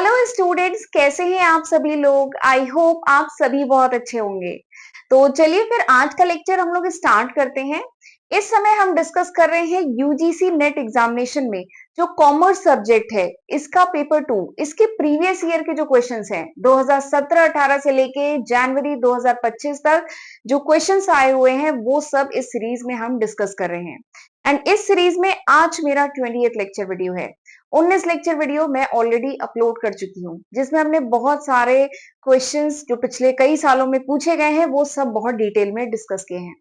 Hello students, कैसे हैं आप सभी लोग। आई होप आप सभी बहुत अच्छे होंगे। तो चलिए फिर आज का लेक्चर हम लोग स्टार्ट करते हैं। इस समय हम डिस्कस कर रहे हैं यूजीसी नेट एग्जामिनेशन में जो कॉमर्स सब्जेक्ट है इसका पेपर 2, इसके प्रीवियस ईयर के जो क्वेश्चंस हैं 2017-18 से लेके जनवरी 2025 तक जो क्वेश्चंस आए हुए हैं वो सब इस सीरीज में हम डिस्कस कर रहे हैं। एंड इस सीरीज में आज मेरा 20th लेक्चर वीडियो है। 19 लेक्चर वीडियो मैं ऑलरेडी अपलोड कर चुकी हूँ जिसमें हमने बहुत सारे क्वेश्चंस जो पिछले कई सालों में पूछे गए हैं वो सब बहुत डिटेल में डिस्कस किए हैं,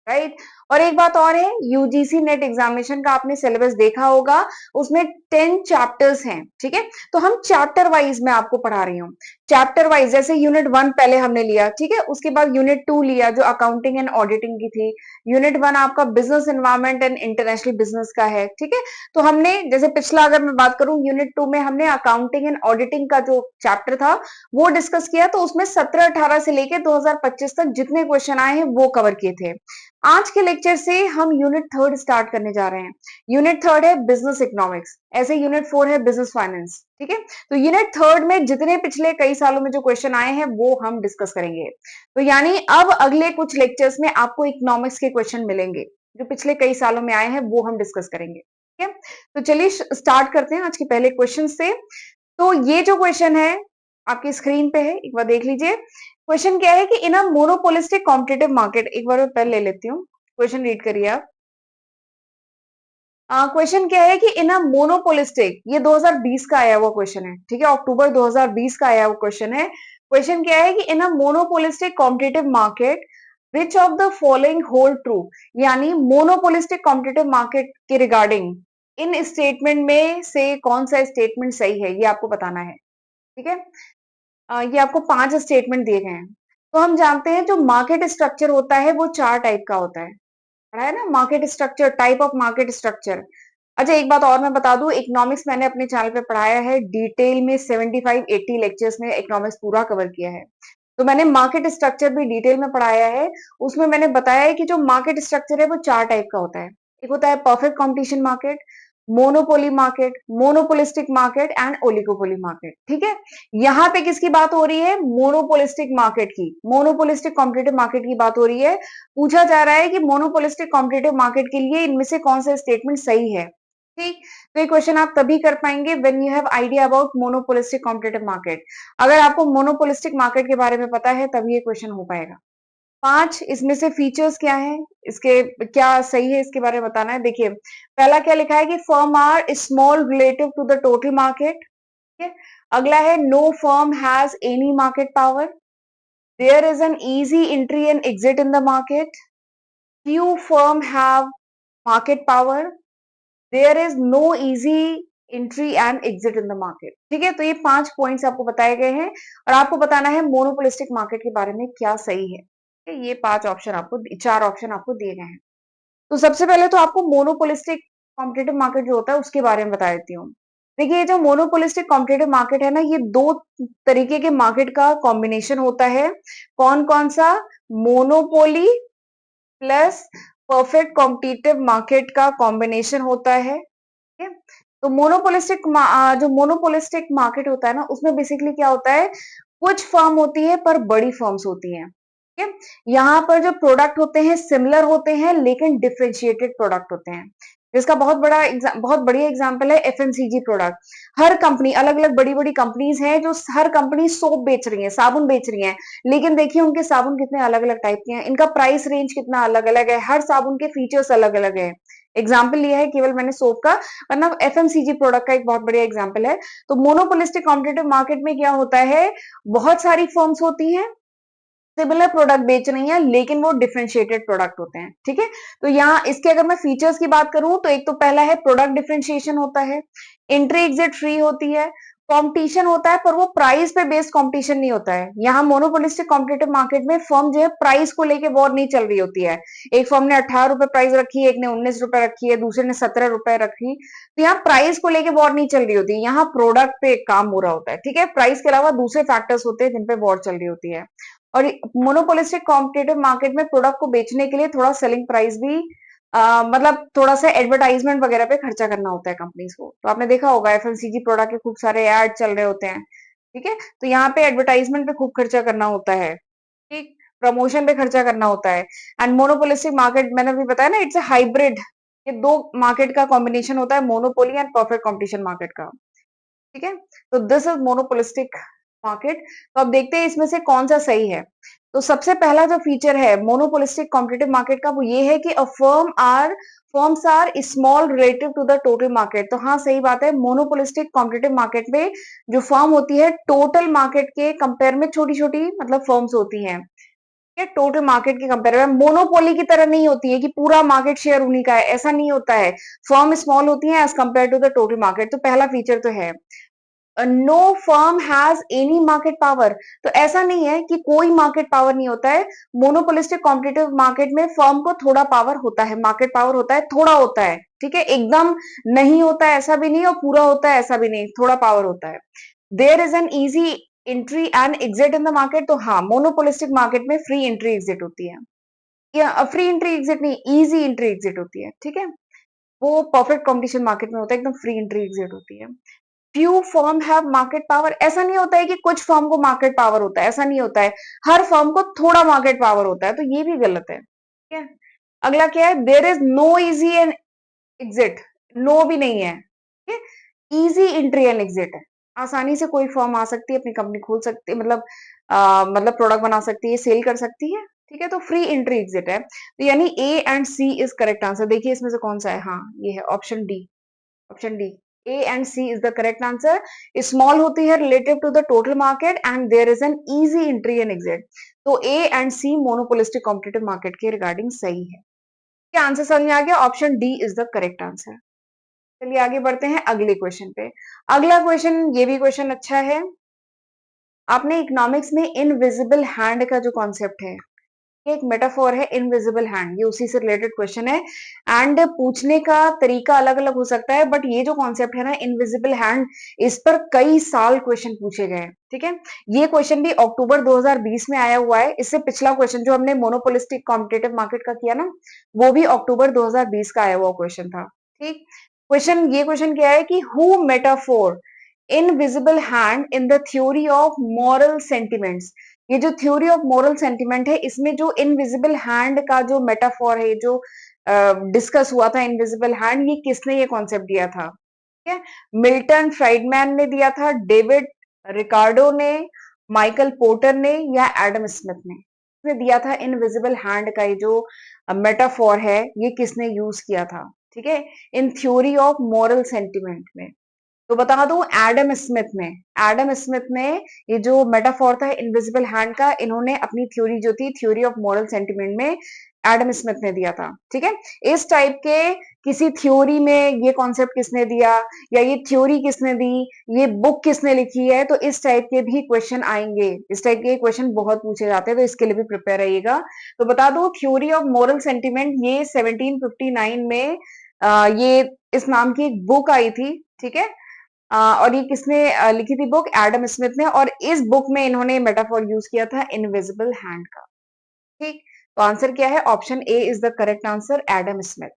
राइट। और एक बात और है, यूजीसी नेट एग्जामिनेशन का आपने सिलेबस देखा होगा, उसमें 10 चैप्टर्स हैं, ठीक है। तो हम चैप्टर वाइज मैं आपको पढ़ा रही हूँ। चैप्टर वाइज जैसे यूनिट 1 पहले हमने लिया, ठीक है, उसके बाद यूनिट 2 लिया जो अकाउंटिंग एंड ऑडिटिंग की थी। यूनिट 1 आपका business environment and international business का है, ठीक है। तो हमने जैसे पिछला अगर मैं बात करूं यूनिट 2 में हमने अकाउंटिंग एंड ऑडिटिंग का जो चैप्टर था वो डिस्कस किया, तो उसमें 17-18 से लेके 2025 तक जितने क्वेश्चन आए हैं वो कवर किए थे। आज के लेक्चर से हम यूनिट 3 स्टार्ट करने जा रहे हैं। यूनिट 3 है बिजनेस इकोनॉमिक्स, ऐसे यूनिट 4 है बिजनेस फाइनेंस, ठीक है। तो यूनिट 3 में जितने पिछले कई सालों में जो क्वेश्चन आए हैं वो हम डिस्कस करेंगे। तो यानी अब अगले कुछ लेक्चर्स में आपको इकोनॉमिक्स के क्वेश्चन मिलेंगे जो पिछले कई सालों में आए हैं वो हम डिस्कस करेंगे, ठीक है। तो चलिए स्टार्ट करते हैं आज के पहले क्वेश्चन से। तो ये जो क्वेश्चन है आपकी स्क्रीन पे है, एक बार देख लीजिए। क्वेश्चन क्या है कि in a monopolistic competitive market, एक बार मैं पेन ले लेती हूँ, क्वेश्चन रीड करिए आप। क्वेश्चन क्या है कि इन अ मोनोपोलिस्टिक, ये 2020 का आया हुआ क्वेश्चन है, ठीक है, अक्टूबर 2020 का आया हुआ क्वेश्चन है। क्वेश्चन क्या है कि in a monopolistic competitive market which of the following hold true, यानी मोनोपोलिस्टिक कॉम्पिटिटिव मार्केट के रिगार्डिंग इन स्टेटमेंट में से कौन सा स्टेटमेंट सही है ये आपको बताना है, ठीक है। ये आपको 5 स्टेटमेंट दिए गए हैं। तो हम जानते हैं जो मार्केट स्ट्रक्चर होता है वो 4 टाइप का होता है, पढ़ा है ना, market structure, type of market structure. अच्छा एक बात और मैं बता दूं, इकोनॉमिक्स मैंने अपने चैनल पे पढ़ाया है डिटेल में, 75-80 लेक्चर्स में इकोनॉमिक्स पूरा कवर किया है। तो मैंने मार्केट स्ट्रक्चर भी डिटेल में पढ़ाया है। उसमें मैंने बताया है कि जो मार्केट स्ट्रक्चर है वो 4 टाइप का होता है। एक होता है perfect competition market, monopoly market, monopolistic market and oligopoly market, ठीक है। यहाँ पे किसकी बात हो रही है, मोनोपोलिस्टिक मार्केट की, मोनोपोलिस्टिक कॉम्पिटिटिव मार्केट की बात हो रही है। पूछा जा रहा है कि मोनोपोलिस्टिक कॉम्पिटिटिव मार्केट के लिए इनमें से कौन सा स्टेटमेंट सही है, ठीक। तो ये क्वेश्चन आप तभी कर पाएंगे when you have idea about monopolistic competitive market. अगर आपको मोनोपोलिस्टिक मार्केट के बारे में पता है तभी ये क्वेश्चन हो पाएगा। 5 इसमें से फीचर्स क्या है, इसके क्या सही है इसके बारे में बताना है। देखिए पहला क्या लिखा है कि firm are small relative to the total market, ठीक है। अगला है no firm has any market power, there is an easy entry and exit in the market, few firm have market power, there is no easy entry and exit in the market, ठीक है। तो ये 5 points आपको बताए गए हैं और आपको बताना है मोनोपोलिस्टिक मार्केट के बारे में क्या सही है, ठीक है? ये 5 ऑप्शन आपको, 4 ऑप्शन आपको दिए गए हैं। तो सबसे पहले तो आपको मोनोपोलिस्टिक कॉम्पिटिटिव मार्केट जो होता है उसके बारे में बता देती हूँ। देखिए ये जो मोनोपोलिस्टिक कॉम्पिटिटिव मार्केट है ना, ये 2 तरीके के मार्केट का कॉम्बिनेशन होता है। कौन कौन सा, monopoly plus perfect competitive market का कॉम्बिनेशन होता है, ठीक है। तो मोनोपोलिस्टिक जो मोनोपोलिस्टिक मार्केट होता है ना उसमें बेसिकली क्या होता है, कुछ फर्म होती है पर बड़ी फर्म्स होती हैं, ठीक है। यहाँ पर जो प्रोडक्ट होते हैं सिमिलर होते हैं लेकिन डिफरेंशिएटेड प्रोडक्ट होते हैं। जिसका बहुत बढ़िया एग्जांपल है एफएमसीजी प्रोडक्ट। हर कंपनी, अलग अलग बड़ी बड़ी कंपनीज हैं जो हर कंपनी सोप बेच रही है, साबुन बेच रही है, लेकिन देखिए उनके साबुन कितने अलग अलग टाइप के हैं, इनका प्राइस रेंज कितना अलग अलग है, हर साबुन के फीचर्स अलग अलग है। एग्जाम्पल लिया है केवल मैंने सोप का, वरना एफएमसीजी प्रोडक्ट का एक बहुत बढ़िया एग्जाम्पल है। तो मोनोपोलिस्टिक कॉम्पिटिटिव मार्केट में क्या होता है, बहुत सारी फर्म्स होती हैं, सिमिलर प्रोडक्ट बेच रही हैं लेकिन वो डिफरेंशिएटेड प्रोडक्ट होते हैं, ठीक है। तो यहाँ इसके अगर मैं फीचर्स की बात करूं तो एक तो पहला है प्रोडक्ट डिफरेंशिएशन होता है, एंट्री एग्जिट फ्री होती है, कंपटीशन होता है पर वो प्राइस पे बेस्ड कंपटीशन नहीं होता है। यहाँ मोनोपोलिस्टिक कॉम्पिटिटिव मार्केट में फर्म जो है प्राइस को लेके वॉर नहीं चल रही होती है। एक फर्म ने 18 रुपए प्राइस रखी है, एक ने 19 रुपए रखी है, दूसरे ने 17 रुपए रखी, तो यहाँ प्राइस को लेके वॉर नहीं चल रही होती, यहाँ प्रोडक्ट पे काम हो रहा होता है, ठीक है। प्राइस के अलावा दूसरे फैक्टर्स होते हैं जिन पे वॉर चल रही होती है। और मोनोपोलिस्टिक कॉम्पिटिटिव मार्केट में प्रोडक्ट को बेचने के लिए थोड़ा सेलिंग प्राइस भी मतलब थोड़ा सा एडवर्टाइजमेंट वगैरह पे खर्चा करना होता है कंपनीज को। तो आपने देखा होगा एफएमसीजी प्रोडक्ट के खूब सारे ऐड चल रहे होते हैं, ठीक है? तो यहाँ पे एडवर्टाइजमेंट पे खूब खर्चा करना होता है, ठीक? प्रमोशन पे खर्चा करना होता है। एंड मोनोपोलिस्टिक मार्केट मैंने अभी बताया ना, इट्स अ हाइब्रिड। ये दो मार्केट का कॉम्बिनेशन होता है, monopoly and perfect competition market का, ठीक है? तो दिस इज मोनोपोलिस्टिक मार्केट। तो अब देखते हैं इसमें से कौन सा सही है। तो सबसे पहला जो फीचर है मोनोपोलिस्टिक कॉम्पिटिटिव मार्केट का, वो ये है कि a firms are small relative to the total market. तो हाँ, सही बात है, मोनोपोलिस्टिक कॉम्पिटिटिव मार्केट में जो फर्म होती है टोटल मार्केट के कंपेयर में छोटी छोटी मतलब फर्म्स होती हैं, ये टोटल मार्केट के कंपेयर में। मोनोपोली की तरह नहीं होती है कि पूरा मार्केट शेयर उन्हीं का है, ऐसा नहीं होता है। फर्म स्मॉल होती है as compare to the total market. तो पहला फीचर तो है। No firm has any market power. तो ऐसा नहीं है कि कोई मार्केट पावर नहीं होता है। मोनोपोलिस्टिक कॉम्पिटिटिव मार्केट में फर्म को थोड़ा पावर होता है, मार्केट पावर होता है, थोड़ा होता है, ठीक है? एकदम नहीं होता है ऐसा भी नहीं, और पूरा होता है ऐसा भी नहीं, थोड़ा पावर होता है। There is an easy entry and exit in the market. तो हाँ, मोनोपोलिस्टिक मार्केट में फ्री एंट्री एग्जिट होती है, या फ्री एंट्री एग्जिट नहीं, इजी एंट्री एग्जिट होती है, ठीक है? वो परफेक्ट कॉम्पिटिशन मार्केट में होता है, एकदम फ्री एंट्री एग्जिट होती है। Few firm have market power. ऐसा नहीं होता है कि कुछ फर्म को मार्केट पावर होता है, ऐसा नहीं होता है। हर फर्म को थोड़ा मार्केट पावर होता है, तो ये भी गलत है, ठीक है? अगला क्या है, there is no easy and exit. No भी नहीं है, ठीक है? इजी एंट्री एंड एग्जिट है। आसानी से कोई फर्म आ सकती है, अपनी कंपनी खोल सकती है, मतलब प्रोडक्ट बना सकती है, सेल कर सकती है, ठीक है? तो फ्री एंट्री एग्जिट है। तो यानी A and C is correct answer. देखिए इसमें से कौन सा है, हाँ ये है option D. Option D, A and C is the correct answer. Small होती है relative to the total market and there is an easy entry and exit. तो A and C monopolistic competitive market के regarding सही है। क्या answer समझ में आ गया? Option D is the correct answer. चलिए आगे बढ़ते हैं अगले क्वेश्चन पे। अगला क्वेश्चन, ये भी क्वेश्चन अच्छा है। आपने इकोनॉमिक्स में इनविजिबल हैंड का जो कॉन्सेप्ट है, ये एक मेटाफोर है, इनविजिबल हैंड, ये उसी से रिलेटेड क्वेश्चन है। एंड पूछने का तरीका अलग अलग हो सकता है, बट ये जो कॉन्सेप्ट है ना इनविजिबल हैंड, इस पर कई साल क्वेश्चन पूछे गए हैं, ठीक है? ये क्वेश्चन भी अक्टूबर 2020 में आया हुआ है। इससे पिछला क्वेश्चन जो हमने मोनोपोलिस्टिक कॉम्पिटिटिव मार्केट का किया ना, वो भी अक्टूबर 2020 का आया हुआ क्वेश्चन था, ठीक? क्वेश्चन, ये क्वेश्चन क्या है कि who metaphor invisible hand in the theory of moral sentiments. ये जो थ्योरी ऑफ मॉरल सेंटिमेंट है, इसमें जो इनविजिबल हैंड का जो मेटाफोर है, जो डिस्कस हुआ था इनविजिबल हैंड, ये किसने ये कॉन्सेप्ट दिया था? ठीक है, मिल्टन फ्राइडमैन ने दिया था, डेविड रिकार्डो ने, माइकल पोर्टर ने, या एडम स्मिथ ने? इसने दिया था इनविजिबल हैंड का ये जो मेटाफोर है, ये किसने यूज किया था, ठीक है, in theory of moral sentiment में? तो बता दूं, एडम स्मिथ ने। एडम स्मिथ ने ये जो मेटाफोर था इनविजिबल हैंड का, इन्होंने अपनी थ्योरी जो थी थ्योरी ऑफ मॉरल सेंटिमेंट में एडम स्मिथ ने दिया था, ठीक है? इस टाइप के किसी थ्योरी में ये कॉन्सेप्ट किसने दिया, या ये थ्योरी किसने दी, ये बुक किसने लिखी है, तो इस टाइप के भी क्वेश्चन आएंगे। इस टाइप के क्वेश्चन बहुत पूछे जाते हैं, तो इसके लिए भी प्रिपेयर रहिएगा। तो बता दो, थ्योरी ऑफ मॉरल सेंटिमेंट ये 1759 में ये इस नाम की एक बुक आई थी, ठीक है? और ये किसने लिखी थी बुक? एडम स्मिथ ने। और इस बुक में इन्होंने मेटाफोर यूज किया था इनविजिबल हैंड का, ठीक? तो आंसर क्या है? Option A is the correct answer, Adam Smith.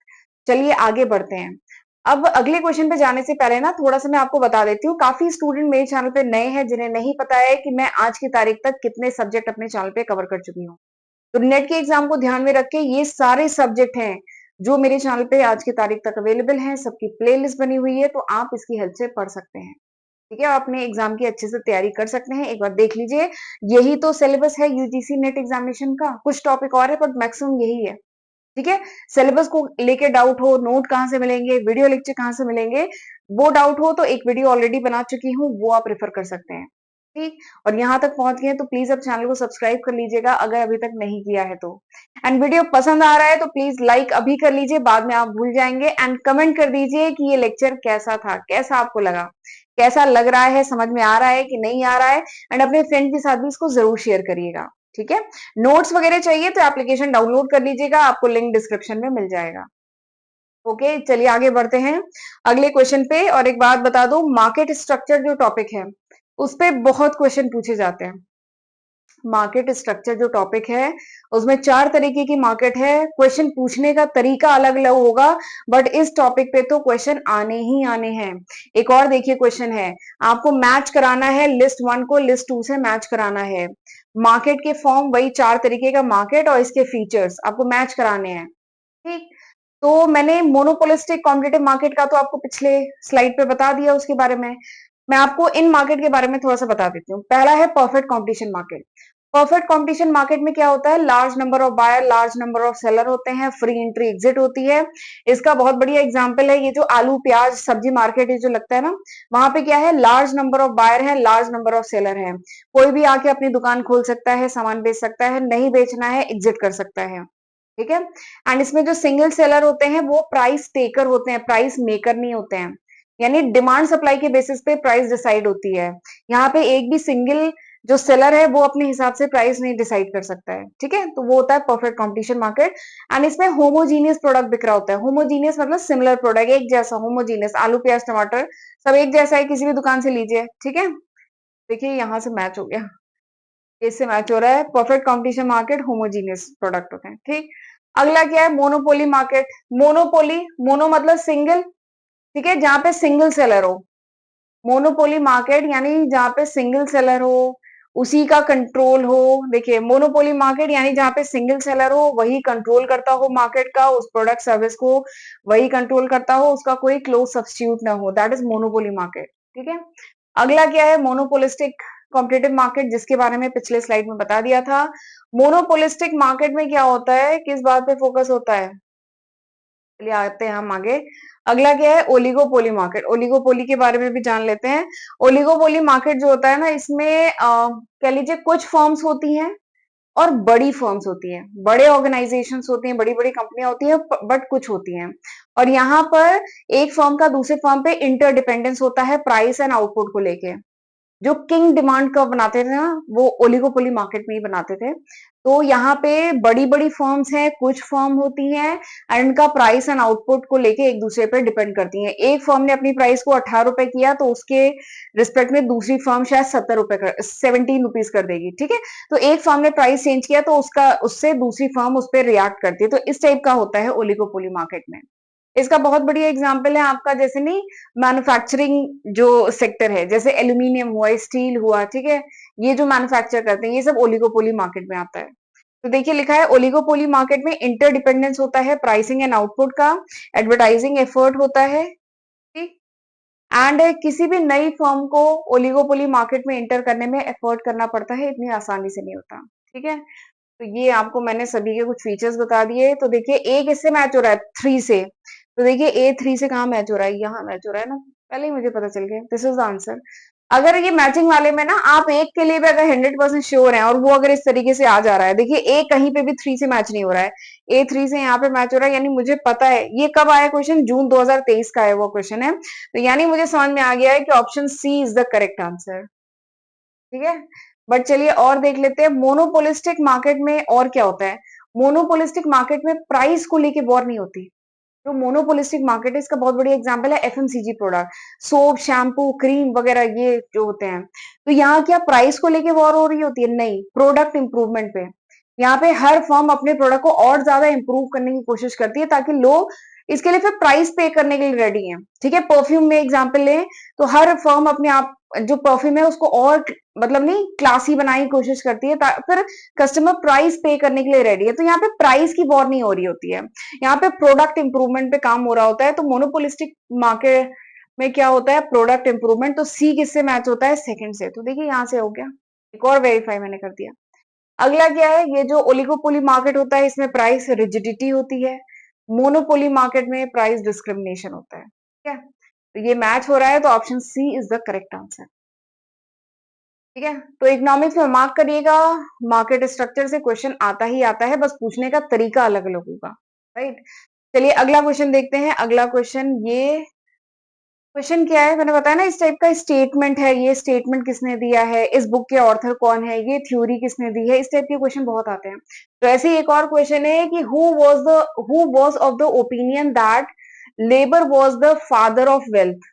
चलिए आगे बढ़ते हैं। अब अगले क्वेश्चन पे जाने से पहले ना थोड़ा सा मैं आपको बता देती हूँ, काफी स्टूडेंट मेरे चैनल पे नए हैं जिन्हें नहीं पता है कि मैं आज की तारीख तक कितने सब्जेक्ट अपने चैनल पे कवर कर चुकी हूँ। तो नेट के एग्जाम को ध्यान में रख के ये सारे सब्जेक्ट हैं जो मेरे चैनल पे आज की तारीख तक अवेलेबल हैं, सबकी प्लेलिस्ट बनी हुई है, तो आप इसकी हेल्प से पढ़ सकते हैं, ठीक है? आप अपने एग्जाम की अच्छे से तैयारी कर सकते हैं। एक बार देख लीजिए, यही तो सिलेबस है यूजीसी नेट एग्जामिनेशन का। कुछ टॉपिक और है पर मैक्सिमम यही है, ठीक है? सिलेबस को लेके डाउट हो, नोट कहाँ से मिलेंगे, वीडियो लेक्चर कहाँ से मिलेंगे, वो डाउट हो तो एक वीडियो ऑलरेडी बना चुकी हूँ, वो आप रेफर कर सकते हैं, ठीक? और यहाँ तक पहुंच गए तो प्लीज अब चैनल को सब्सक्राइब कर लीजिएगा अगर अभी तक नहीं किया है तो। एंड वीडियो पसंद आ रहा है तो प्लीज लाइक अभी कर लीजिए, बाद में आप भूल जाएंगे। एंड कमेंट कर दीजिए कि ये लेक्चर कैसा था, कैसा आपको लगा, कैसा लग रहा है, समझ में आ रहा है कि नहीं आ रहा है। एंड अपने फ्रेंड के साथ भी इसको जरूर शेयर करिएगा, ठीक है? नोट्स वगैरह चाहिए तो एप्लीकेशन डाउनलोड कर लीजिएगा, आपको लिंक डिस्क्रिप्शन में मिल जाएगा। ओके, चलिए आगे बढ़ते हैं अगले क्वेश्चन पे। और एक बात बता दूं, मार्केट स्ट्रक्चर जो टॉपिक है उस पे बहुत क्वेश्चन पूछे जाते हैं, मार्केट स्ट्रक्चर जो टॉपिक है उसमें 4 तरीके की मार्केट है। क्वेश्चन पूछने का तरीका अलग अलग होगा, बट इस टॉपिक पे तो क्वेश्चन आने ही आने हैं। एक और देखिए क्वेश्चन है, आपको मैच कराना है लिस्ट 1 को लिस्ट 2 से मैच कराना है। मार्केट के फॉर्म वही 4 तरीके का मार्केट और इसके फीचर्स आपको मैच कराने हैं। ठीक, तो मैंने मोनोपोलिस्टिक कॉम्पिटिटिव मार्केट का तो आपको पिछले स्लाइड पे बता दिया उसके बारे में। मैं आपको इन मार्केट के बारे में थोड़ा सा बता देती हूँ। पहला है perfect competition market. Perfect competition market में क्या होता है, large number of buyer large number of seller होते हैं, फ्री एंट्री एग्जिट होती है। इसका बहुत बढ़िया एग्जांपल है ये जो आलू प्याज सब्जी मार्केट है जो लगता है ना, वहां पे क्या है, लार्ज नंबर ऑफ बायर है लार्ज नंबर ऑफ सेलर है। कोई भी आके अपनी दुकान खोल सकता है, सामान बेच सकता है, नहीं बेचना है एग्जिट कर सकता है। ठीक है, एंड इसमें जो सिंगल सेलर होते हैं वो प्राइस टेकर होते हैं, प्राइस मेकर नहीं होते हैं। यानी डिमांड सप्लाई के बेसिस पे प्राइस डिसाइड होती है। यहाँ पे एक भी सिंगल जो सेलर है वो अपने हिसाब से प्राइस नहीं डिसाइड कर सकता है। ठीक है, तो वो होता है परफेक्ट कंपटीशन मार्केट। एंड इसमें होमोजीनियस प्रोडक्ट बिक रहा होता है। होमोजीनियस मतलब सिमिलर प्रोडक्ट, एक जैसा, होमोजीनियस आलू प्याज टमाटर सब एक जैसा है, किसी भी दुकान से लीजिए। ठीक है, देखिए यहाँ से मैच हो गया, इससे मैच हो रहा है, perfect competition market homogeneous product होते हैं। ठीक, अगला क्या है, मोनोपोली मार्केट। मोनोपोली, मोनो मतलब सिंगल, ठीक है, जहां पे सिंगल सेलर हो। मोनोपोली मार्केट यानी जहां पे सिंगल सेलर हो, उसी का कंट्रोल हो। देखिए मोनोपोली मार्केट यानी जहां पे सिंगल सेलर हो, वही कंट्रोल करता हो मार्केट का, उस प्रोडक्ट सर्विस को वही कंट्रोल करता हो, उसका कोई क्लोज सब्स्टिट्यूट ना हो, दैट इज मोनोपोली मार्केट। ठीक है, अगला क्या है, मोनोपोलिस्टिक कॉम्पिटिटिव मार्केट, जिसके बारे में पिछले स्लाइड में बता दिया था। मोनोपोलिस्टिक मार्केट में क्या होता है, किस बात पे फोकस होता है, चलिए आते हैं हम आगे। अगला क्या है, ओलिगोपोली मार्केट। ओलिगोपोली के बारे में भी जान लेते हैं। ओलिगोपोली मार्केट जो होता है ना, इसमें कह लीजिए कुछ फर्म्स होती हैं और बड़ी फर्म्स होती हैं, बड़े ऑर्गेनाइजेशंस होती हैं, बड़ी बड़ी कंपनियां होती हैं, बट कुछ होती हैं। और यहाँ पर एक फर्म का दूसरे फर्म पे इंटरडिपेंडेंस होता है प्राइस एंड आउटपुट को लेके। जो किंग डिमांड कर्व बनाते थे ना, वो ओलिगोपोली मार्केट में ही बनाते थे। तो यहाँ पे बड़ी बड़ी फर्म्स हैं, कुछ फर्म होती हैं, एंड इनका प्राइस एंड आउटपुट को लेके एक दूसरे पर डिपेंड करती हैं। एक फर्म ने अपनी प्राइस को 18 रुपए किया तो उसके रिस्पेक्ट में दूसरी फर्म शायद 70 रुपए कर 17 रुपीज कर देगी। ठीक है, तो एक फर्म ने प्राइस चेंज किया तो उसका उससे दूसरी फर्म उस पर रिएक्ट करती है। तो इस टाइप का होता है ओलिगोपोली मार्केट में। इसका बहुत बढ़िया एग्जाम्पल है आपका, जैसे नहीं, मैन्युफैक्चरिंग जो सेक्टर है, जैसे एल्यूमिनियम हुआ, स्टील हुआ, ठीक है, ये जो मैन्युफैक्चर करते हैं ये सब ओलिगोपोली मार्केट में आता है। तो देखिए लिखा है ओलिगोपोली मार्केट में इंटरडिपेंडेंस होता है प्राइसिंग एंड आउटपुट का, एडवर्टाइजिंग एफर्ट होता है। ठीक, एंड किसी भी नई फर्म को ओलिगोपोली मार्केट में इंटर करने में एफर्ट करना पड़ता है, इतनी आसानी से नहीं होता। ठीक है, तो ये आपको मैंने सभी के कुछ फीचर्स बता दिए। तो देखिए ए किससे मैच हो रहा है, 3 से। तो देखिए ए 3 से कहाँ मैच हो रहा है, यहाँ मैच हो रहा है ना, पहले ही मुझे पता चल गया, दिस इज द आंसर। अगर ये मैचिंग वाले में ना आप एक के लिए भी अगर 100% श्योर है और वो अगर इस तरीके से आ जा रहा है, देखिए ए कहीं पे भी 3 से मैच नहीं हो रहा है, ए 3 से यहाँ पे मैच हो रहा है, यानी मुझे पता है ये कब आया क्वेश्चन, जून 2023 का है वो क्वेश्चन है। तो यानी मुझे समझ में आ गया है कि option C is the correct answer. ठीक है, बट चलिए और देख लेते हैं मोनोपोलिस्टिक मार्केट में और क्या होता है। मोनोपोलिस्टिक मार्केट में प्राइस को लेके वॉर नहीं होती। जो मोनोपोलिस्टिक मार्केट है इसका बहुत बढ़िया एग्जांपल है FMCG product, soap shampoo cream वगैरह ये जो होते हैं। तो यहाँ क्या प्राइस को लेके वॉर हो रही होती है, नहीं, प्रोडक्ट इंप्रूवमेंट पे। यहाँ पे हर फर्म अपने प्रोडक्ट को और ज्यादा इंप्रूव करने की कोशिश करती है ताकि लोग इसके लिए फिर प्राइस पे करने के लिए रेडी हैं। ठीक है, परफ्यूम में एग्जाम्पल लें तो हर फर्म अपने आप जो परफ्यूम है उसको और मतलब नहीं क्लासी बनाने की कोशिश करती है, फिर कस्टमर प्राइस पे करने के लिए रेडी है। तो यहाँ पे प्राइस की वॉर नहीं हो रही होती है, यहाँ पे प्रोडक्ट इंप्रूवमेंट पे काम हो रहा होता है। तो मोनोपोलिस्टिक मार्केट में क्या होता है, प्रोडक्ट इंप्रूवमेंट। तो सी किससे मैच होता है, सेकंड से। तो देखिए यहाँ से हो गया, एक और वेरीफाई मैंने कर दिया। अगला क्या है, ये जो ओलिगोपोली मार्केट होता है इसमें प्राइस रिजिडिटी होती है, मोनोपोली मार्केट में प्राइस डिस्क्रिमिनेशन होता है। ठीक है, तो ये मैच हो रहा है, तो option C is the correct answer. ठीक है, तो इकोनॉमिक्स में मार्क करिएगा, मार्केट स्ट्रक्चर से क्वेश्चन आता ही आता है, बस पूछने का तरीका अलग अलग होगा। राइट, चलिए अगला क्वेश्चन देखते हैं। अगला क्वेश्चन, ये क्वेश्चन क्या है, मैंने बताया ना इस टाइप का स्टेटमेंट है, ये स्टेटमेंट किसने दिया है, इस बुक के ऑथर कौन है, ये थ्योरी किसने दी है, इस टाइप के क्वेश्चन बहुत आते हैं। तो ऐसे ही एक और क्वेश्चन है कि who was of the opinion that labour was the father of wealth.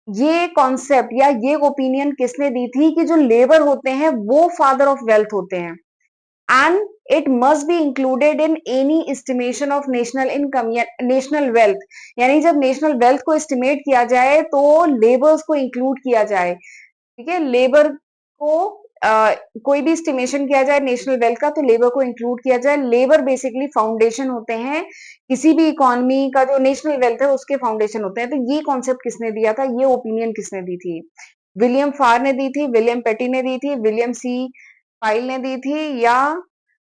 ये कॉन्सेप्ट या ये ओपिनियन किसने दी थी कि जो लेबर होते हैं वो फादर ऑफ वेल्थ होते हैं, and it must be included in any estimation of national income या नेशनल वेल्थ, यानी जब नेशनल वेल्थ को एस्टिमेट किया जाए तो लेबर्स को इंक्लूड किया जाए। ठीक है, लेबर को कोई भी एस्टिमेशन किया जाए नेशनल वेल्थ का तो लेबर को इंक्लूड किया जाए। लेबर बेसिकली फाउंडेशन होते हैं किसी भी इकोनॉमी का, जो नेशनल वेल्थ है उसके फाउंडेशन होते हैं। तो ये कॉन्सेप्ट किसने दिया था, ये ओपिनियन किसने दी थी? विलियम फार ने दी थी, विलियम पेटी ने दी थी, विलियम सी फाइल ने दी थी, या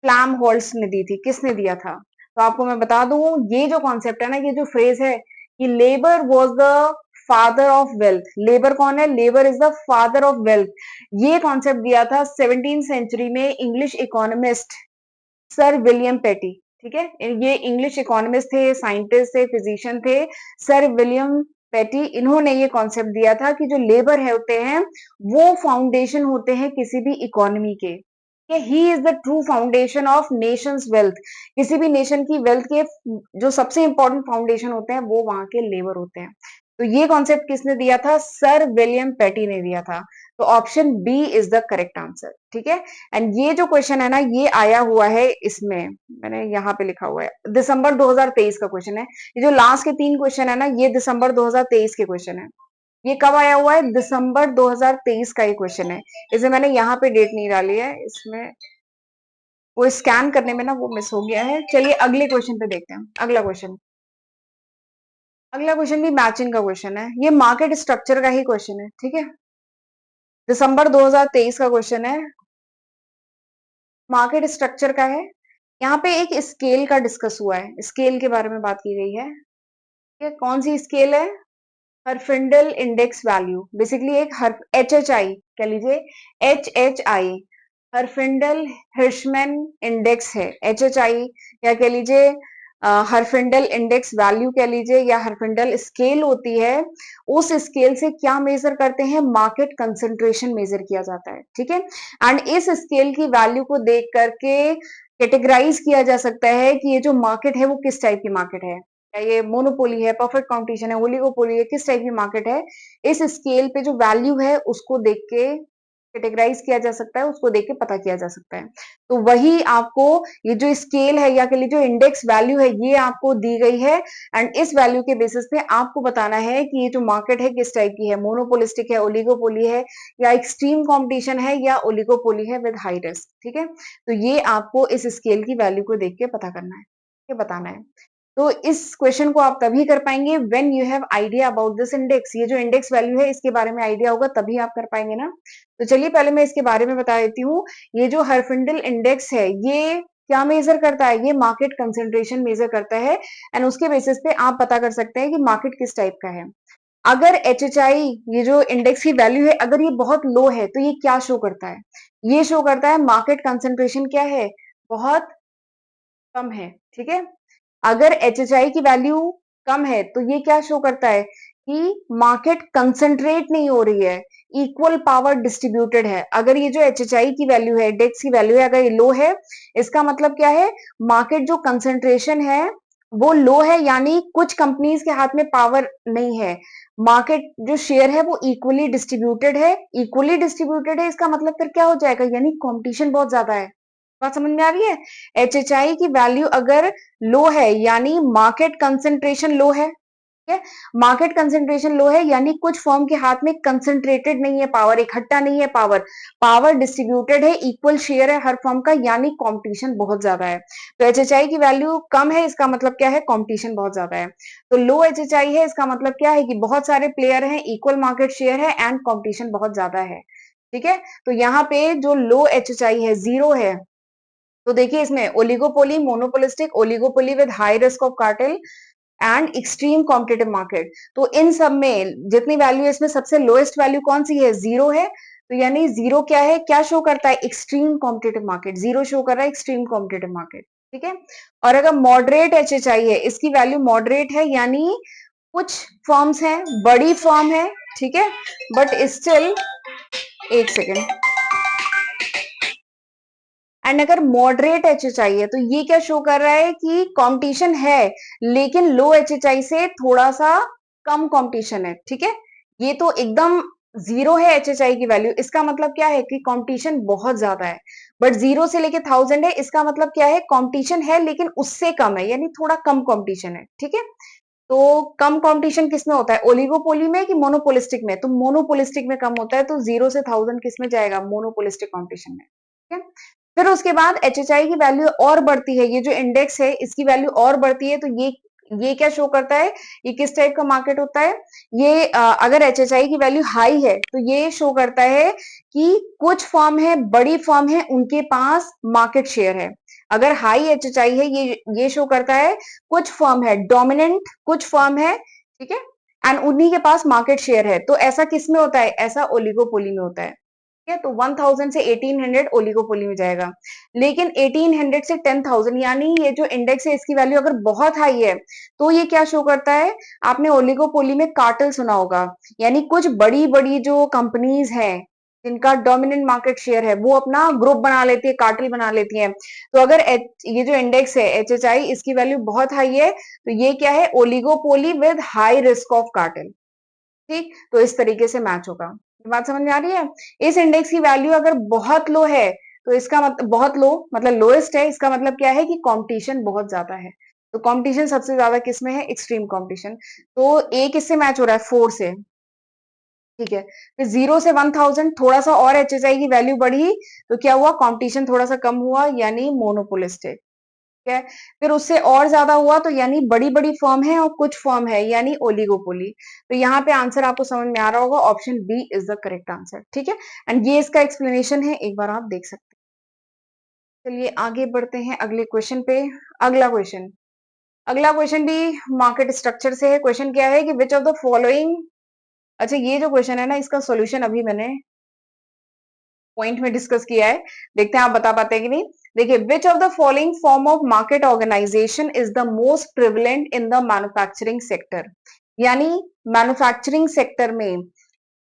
फ्लैम हॉल्स ने दी थी? किसने दिया था? तो आपको मैं बता दूं, ये जो कॉन्सेप्ट है ना, ये जो फ्रेज है कि labour was the father of wealth, labour कौन है? Labour is the father of wealth. ये कॉन्सेप्ट दिया था 17th सेंचुरी में इंग्लिश इकोनॉमिस्ट सर विलियम पेटी। ठीक है, ये इंग्लिश इकोनॉमिस्ट थे, साइंटिस्ट थे, फिजिशियन थे, सर विलियम पेटी। इन्होंने ये कॉन्सेप्ट दिया था कि जो लेबर है होते हैं वो फाउंडेशन होते हैं किसी भी इकोनॉमी के। He is the true foundation of Nations wealth. किसी भी नेशन की वेल्थ के जो सबसे इंपॉर्टेंट फाउंडेशन होते हैं वो वहां के लेबर होते हैं। तो ये कॉन्सेप्ट किसने दिया था? सर विलियम पेटी ने दिया था। तो option B is the correct answer. ठीक है, एंड ये जो क्वेश्चन है ना, ये आया हुआ है, इसमें मैंने यहाँ पे लिखा हुआ है दिसंबर 2023 का क्वेश्चन है। ये जो लास्ट के 3 क्वेश्चन है ना, ये दिसंबर 2023 के क्वेश्चन है। ये कब आया हुआ है? दिसंबर 2023 का ये क्वेश्चन है। इसे मैंने यहाँ पे डेट नहीं डाली है, इसमें वो स्कैन करने में ना वो मिस हो गया है। चलिए अगले क्वेश्चन पे देखते हैं। अगला क्वेश्चन भी मैचिंग का क्वेश्चन है, ये मार्केट स्ट्रक्चर का ही क्वेश्चन है। ठीक है, दिसंबर 2023 का क्वेश्चन है, मार्केट स्ट्रक्चर का है। यहाँ पे एक स्केल का डिस्कस हुआ है, स्केल के बारे में बात की गई है। ठीक है, कौन सी स्केल है? हरफिंडल इंडेक्स वैल्यू, बेसिकली एक एच एच आई कह लीजिए, एच एच आई हरफिंडल हिर्शमैन इंडेक्स है, एच एच आई, या कह लीजिए हरफिंडल इंडेक्स वैल्यू कह लीजिए, या हरफिंडल स्केल होती है। उस स्केल से क्या मेजर करते हैं? मार्केट कंसंट्रेशन मेजर किया जाता है। ठीक है, एंड इस स्केल की वैल्यू को देख करके कैटेगराइज किया जा सकता है कि ये जो मार्केट है वो किस टाइप की मार्केट है, या ये मोनोपोली है, परफेक्ट कॉम्पिटिशन है, ओलिगोपोली है, किस टाइप की मार्केट है। इस स्केल पे जो वैल्यू है उसको देख के कैटेगराइज किया जा सकता है, उसको देख के पता किया जा सकता है। तो वही आपको ये जो स्केल है या कह लीजिए जो इंडेक्स वैल्यू है ये आपको दी गई है, एंड इस वैल्यू के बेसिस पे आपको बताना है कि ये जो मार्केट है किस टाइप की है, मोनोपोलिस्टिक है, ओलिगोपोली है, या एक्सट्रीम कॉम्पिटिशन है, या ओलिगोपोली है विद हाई रिस्क। ठीक है, तो ये आपको इस स्केल की वैल्यू को देख के पता करना है, ये बताना है। तो इस क्वेश्चन को आप तभी कर पाएंगे when you have idea about this index. ये जो इंडेक्स वैल्यू है इसके बारे में आइडिया होगा तभी आप कर पाएंगे ना। तो चलिए पहले मैं इसके बारे में बता देती हूँ। ये जो हरफिंडल इंडेक्स है ये क्या मेजर करता है? ये मार्केट कंसेंट्रेशन मेजर करता है, एंड उसके बेसिस पे आप पता कर सकते हैं कि मार्केट किस टाइप का है। अगर एच एच आई ये जो इंडेक्स की वैल्यू है अगर ये बहुत लो है तो ये क्या शो करता है? ये शो करता है मार्केट कंसेंट्रेशन क्या है, बहुत कम है। ठीक है, अगर एच एच आई की वैल्यू कम है तो ये क्या शो करता है कि मार्केट कंसंट्रेट नहीं हो रही है, इक्वल पावर डिस्ट्रीब्यूटेड है। अगर ये जो एच एच आई की वैल्यू है, इंडेक्स की वैल्यू है, अगर ये लो है, इसका मतलब क्या है? मार्केट जो कंसंट्रेशन है वो लो है, यानी कुछ कंपनीज के हाथ में पावर नहीं है। मार्केट जो शेयर है वो इक्वली डिस्ट्रीब्यूटेड है, इक्वली डिस्ट्रीब्यूटेड है इसका मतलब फिर क्या हो जाएगा? यानी कंपटीशन बहुत ज्यादा है। बात समझ में आ रही है? एच एच आई की वैल्यू अगर लो है यानी मार्केट कंसेंट्रेशन लो है। ठीक है, मार्केट कंसेंट्रेशन लो है यानी कुछ फर्म के हाथ में कंसेंट्रेटेड नहीं है पावर, इकट्ठा नहीं है पावर, पावर डिस्ट्रीब्यूटेड है, इक्वल शेयर है हर फर्म का, यानी कंपटीशन बहुत ज्यादा है। तो एचएचआई की वैल्यू कम है इसका मतलब क्या है? कंपटीशन बहुत ज्यादा है। तो लो एचएचआई है इसका मतलब क्या है कि बहुत सारे प्लेयर हैं, इक्वल मार्केट शेयर है, एंड कंपटीशन बहुत ज्यादा है। ठीक है, तो यहाँ पे जो लो एचएचआई है, जीरो है, तो देखिए इसमें oligopoly, monopolistic, oligopoly with high risk of cartel and extreme competitive market. तो इन सब में जितनी वैल्यू है इसमें सबसे लोएस्ट वैल्यू कौन सी है? जीरो है। तो यानी जीरो क्या है, क्या शो करता है? Extreme competitive market. Zero show कर रहा है एक्सट्रीम कॉम्पिटेटिव मार्केट। ठीक है, और अगर मॉडरेट एचएचआई है, इसकी वैल्यू मॉडरेट है, यानी कुछ फर्म्स हैं, बड़ी फर्म है, ठीक है, बट स्टिल, एक सेकेंड, एंड अगर मॉडरेट एचएचआई है तो ये क्या शो कर रहा है कि कंपटीशन है लेकिन लो एचएचआई से थोड़ा सा कम कंपटीशन है। ठीक है, ये तो एकदम जीरो है HHI की वैल्यू, इसका मतलब क्या है कि कंपटीशन बहुत ज्यादा है। बट जीरो से लेके 1000 है, इसका मतलब क्या है, कंपटीशन है लेकिन उससे कम है, यानी थोड़ा कम कंपटीशन है। ठीक है, तो कम कंपटीशन किसमें होता है, ओलिगोपोली में कि मोनोपोलिस्टिक में? तो मोनोपोलिस्टिक में कम होता है, तो 0 से 1000 किसमें जाएगा, मोनोपोलिस्टिक कंपटीशन में। ठीक है, फिर उसके बाद HHI की वैल्यू और बढ़ती है, ये जो इंडेक्स है इसकी वैल्यू और बढ़ती है, तो ये क्या शो करता है, ये किस टाइप का मार्केट होता है, ये अगर HHI की वैल्यू हाई है तो ये शो करता है कि कुछ फर्म है, बड़ी फर्म है, उनके पास मार्केट शेयर है। अगर हाई HHI है, ये शो करता है कुछ फर्म है, डोमिनेंट कुछ फर्म है, ठीक है, एंड उन्हीं के पास मार्केट शेयर है। तो ऐसा किस में होता है, ऐसा ओलिगोपोली में होता है। ठीक है, तो 1000 से 1800 ओलिगोपोली में जाएगा, लेकिन 1800 से 10000 यानी ये जो इंडेक्स है इसकी वैल्यू अगर बहुत हाई है तो ये क्या शो करता है, आपने ओलिगोपोली में कार्टेल सुना होगा, यानी कुछ बड़ी बड़ी जो कंपनीज हैं जिनका डोमिनेंट मार्केट शेयर है वो अपना ग्रुप बना लेती है, कार्टेल बना लेती है। तो अगर ये जो इंडेक्स है HHI, इसकी वैल्यू बहुत हाई है तो ये क्या है, oligopoly with high risk of cartel. ठीक, तो इस तरीके से मैच होगा। बात समझ में आ रही है? इस इंडेक्स की वैल्यू अगर बहुत लो है तो इसका मतलब बहुत लो मतलब लोएस्ट है, इसका मतलब क्या है कि कंपटीशन बहुत ज्यादा है। तो कंपटीशन सबसे ज्यादा किस में है, एक्सट्रीम कंपटीशन। तो ए किससे मैच हो रहा है, 4 से। ठीक है, फिर 0 से 1000 थोड़ा सा और HHI की वैल्यू बढ़ी तो क्या हुआ, कंपटीशन थोड़ा सा कम हुआ, यानी मोनोपोलिस्टिक। ठीक है, फिर उससे और ज्यादा हुआ तो यानी बड़ी बड़ी फर्म है और कुछ फर्म है, यानी ओलिगोपोली। तो यहाँ पे आंसर आपको समझ में आ रहा होगा, option B is the correct answer. ठीक है, एंड ये इसका एक्सप्लेनेशन है, एक बार आप देख सकते हैं। चलिए आगे बढ़ते हैं अगले क्वेश्चन पे। अगला क्वेश्चन अगला क्वेश्चन भी मार्केट स्ट्रक्चर से है। क्वेश्चन क्या है कि विच ऑफ द फॉलोइंग, अच्छा ये जो क्वेश्चन है ना इसका सॉल्यूशन अभी मैंने पॉइंट में डिस्कस किया है, देखते हैं आप बता पाते हैं कि नहीं। देखिए, which of the following form of market organization is the most prevalent in the manufacturing sector, यानी मैन्युफैक्चरिंग सेक्टर में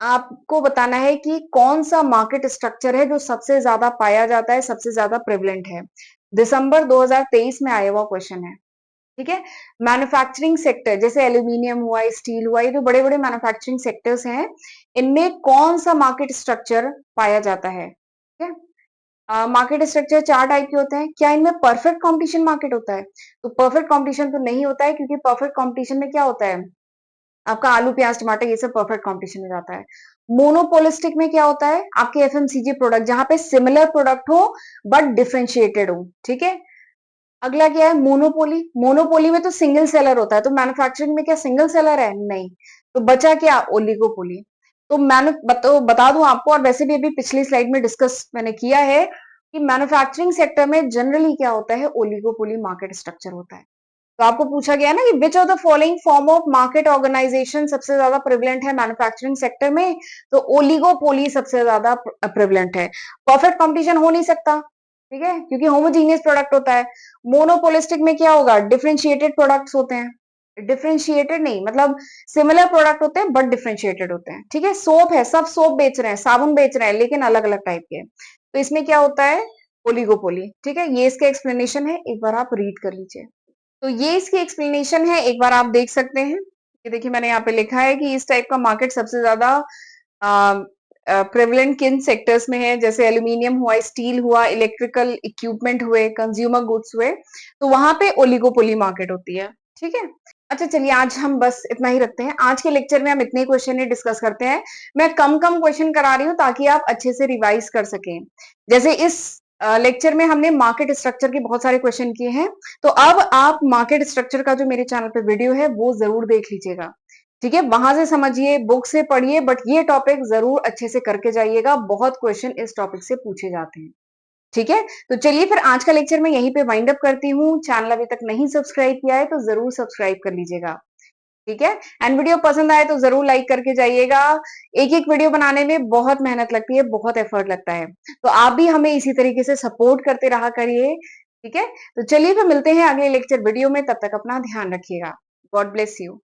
आपको बताना है कि कौन सा मार्केट स्ट्रक्चर है जो सबसे ज्यादा पाया जाता है, सबसे ज्यादा प्रिवलेंट है। दिसंबर 2023 में आया हुआ क्वेश्चन है। ठीक है, मैन्युफैक्चरिंग सेक्टर जैसे एल्यूमिनियम हुआ, स्टील हुआ, ये जो बड़े बड़े मैन्युफैक्चरिंग सेक्टर्स हैं, इनमें कौन सा मार्केट स्ट्रक्चर पाया जाता है। ठीक है, मार्केट स्ट्रक्चर चार टाइप के होते हैं। क्या इनमें परफेक्ट कंपटीशन मार्केट होता है, तो परफेक्ट कंपटीशन तो नहीं होता है, क्योंकि परफेक्ट कंपटीशन में क्या होता है, आपका आलू प्याज टमाटर ये सब परफेक्ट कंपटीशन में जाता है। मोनोपोलिस्टिक में क्या होता है, आपके FMCG प्रोडक्ट जहां पे सिमिलर प्रोडक्ट हो बट डिफरेंशिएटेड हो। ठीक है, अगला क्या है, मोनोपोली। मोनोपोली में तो सिंगल सेलर होता है, तो मैन्युफैक्चरिंग में क्या सिंगल सेलर है, नहीं। तो बचा क्या, ओलिगोपोली। तो बता दूं आपको, और वैसे भी अभी पिछली स्लाइड में डिस्कस मैंने किया है कि मैन्युफैक्चरिंग सेक्टर में जनरली क्या होता है, ओलिगोपोली मार्केट स्ट्रक्चर होता है। तो आपको पूछा गया ना कि which of the following form of market organization सबसे ज्यादा प्रिवलेंट है मैन्युफैक्चरिंग सेक्टर में, तो ओलिगोपोली सबसे ज्यादा प्रिवलेंट है। परफेक्ट कंपटीशन हो नहीं सकता, ठीक है, क्योंकि होमोजीनियस प्रोडक्ट होता है। मोनोपोलिस्टिक में क्या होगा, डिफरेंशिएटेड प्रोडक्ट्स होते हैं, डिफरेंशिएटेड नहीं मतलब सिमिलर प्रोडक्ट होते हैं बट डिफरेंशिएटेड होते हैं। ठीक है, सोप है, सब सोप बेच रहे हैं, साबुन बेच रहे हैं, लेकिन अलग अलग टाइप के। तो इसमें क्या होता है, ओलिगोपोली। ठीक है, ये इसका एक्सप्लेनेशन है, एक बार आप रीड कर लीजिए। तो ये इसकी एक्सप्लेनेशन है, एक बार आप देख सकते हैं। ये देखिए मैंने यहाँ पे लिखा है कि इस टाइप का मार्केट सबसे ज्यादा प्रेवलेंट किन सेक्टर्स में है, जैसे एल्यूमिनियम हुआ, स्टील हुआ, इलेक्ट्रिकल इक्विपमेंट हुए, कंज्यूमर गुड्स हुए, तो वहां पे ओलिगोपोली मार्केट होती है। ठीक है, अच्छा चलिए आज हम बस इतना ही रखते हैं। आज के लेक्चर में हम इतने क्वेश्चन ही डिस्कस करते हैं। मैं कम कम क्वेश्चन करा रही हूँ ताकि आप अच्छे से रिवाइज कर सकें। जैसे इस लेक्चर में हमने मार्केट स्ट्रक्चर के बहुत सारे क्वेश्चन किए हैं, तो अब आप मार्केट स्ट्रक्चर का जो मेरे चैनल पे वीडियो है वो जरूर देख लीजिएगा। ठीक है, वहां से समझिए, बुक से पढ़िए, बट ये टॉपिक जरूर अच्छे से करके जाइएगा, बहुत क्वेश्चन इस टॉपिक से पूछे जाते हैं। ठीक है, तो चलिए फिर आज का लेक्चर मैं यहीं पे वाइंड अप करती हूँ। चैनल अभी तक नहीं सब्सक्राइब किया है तो जरूर सब्सक्राइब कर लीजिएगा। ठीक है, एंड वीडियो पसंद आए तो जरूर लाइक करके जाइएगा। एक एक वीडियो बनाने में बहुत मेहनत लगती है, बहुत एफर्ट लगता है, तो आप भी हमें इसी तरीके से सपोर्ट करते रहा करिए। ठीक है, तो चलिए फिर मिलते हैं अगले लेक्चर वीडियो में, तब तक अपना ध्यान रखिएगा। God bless you.